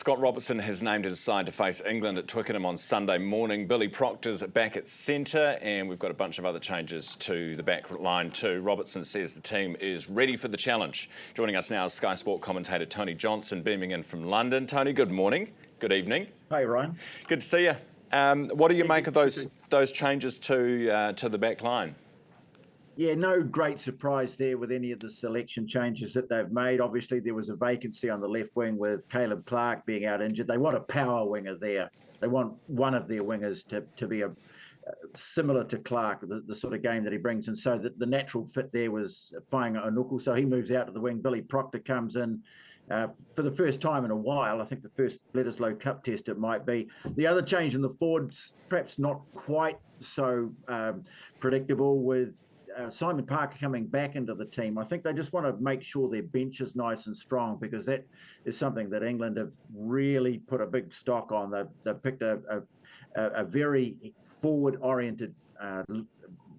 Scott Robertson has named his side to face England at Twickenham on Sunday morning. Billy Proctor's back at centre, and we've got a bunch of other changes to the back line too. Robertson says the team is ready for the challenge. Joining us now is Sky Sport commentator Tony Johnson, beaming in from London. Tony, good morning. Good evening. Hey, Ryan. Good to see you. What do you make of those changes to the back line? Yeah, no great surprise there with any of the selection changes that they've made. Obviously, there was a vacancy on the left wing with Caleb Clark being out injured. They want a power winger there. They want one of their wingers to be similar to Clark, the sort of game that he brings. And so the natural fit there was Whainga Onuku. So he moves out to the wing. Billy Proctor comes in for the first time in a while. I think the first Bledisloe Cup test it might be. The other change in the forwards, perhaps not quite so predictable, with Simon Parker coming back into the team. I think they just want to make sure their bench is nice and strong, because that is something that England have really put a big stock on. They've picked a very forward-oriented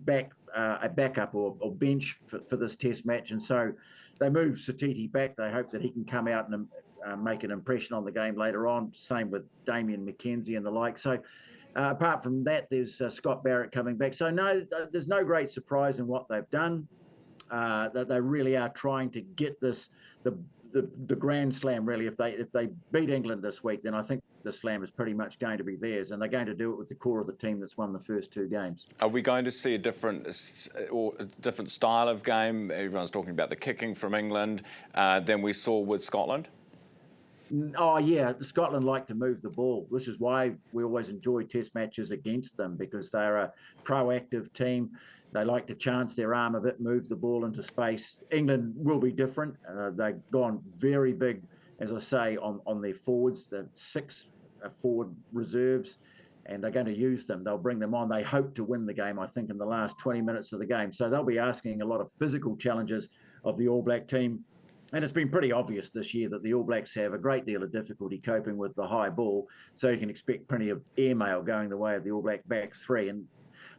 backup or bench for this test match. And so they move Satiti back. They hope that he can come out and make an impression on the game later on. Same with Damien McKenzie and the like. So apart from that, there's Scott Barrett coming back. So no, there's no great surprise in what they've done. That they really are trying to get this the Grand Slam. Really, if they beat England this week, then I think the Slam is pretty much going to be theirs, and they're going to do it with the core of the team that's won the first two games. Are we going to see a different style of game? Everyone's talking about the kicking from England than we saw with Scotland. Oh, yeah, Scotland like to move the ball, which is why we always enjoy test matches against them, because they're a proactive team. They like to chance their arm a bit, move the ball into space. England will be different. They've gone very big, as I say, on their forwards. The 6 forward reserves, and they're going to use them. They'll bring them on. They hope to win the game, I think, in the last 20 minutes of the game. So they'll be asking a lot of physical challenges of the All Black team. And it's been pretty obvious this year that the All Blacks have a great deal of difficulty coping with the high ball. So you can expect plenty of airmail going the way of the All Black back three. And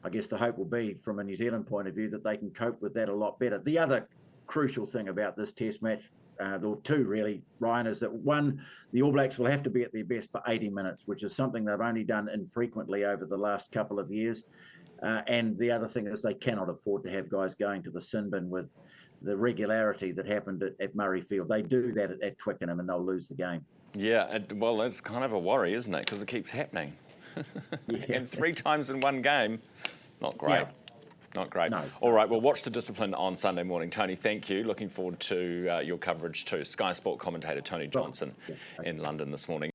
I guess the hope will be, from a New Zealand point of view, that they can cope with that a lot better. The other crucial thing about this test match, or two really, Ryan, is that one, the All Blacks will have to be at their best for 80 minutes, which is something they've only done infrequently over the last couple of years. And the other thing is they cannot afford to have guys going to the sin bin with the regularity that happened at Murrayfield. They do that at Twickenham and they'll lose the game. Yeah, well, it's kind of a worry, isn't it? Because it keeps happening. Yeah. And 3 times in one game, not great. Yeah. Not great. No. All right, well, watch the discipline on Sunday morning. Tony, thank you. Looking forward to your coverage too. Sky Sport commentator Tony Johnson in London this morning.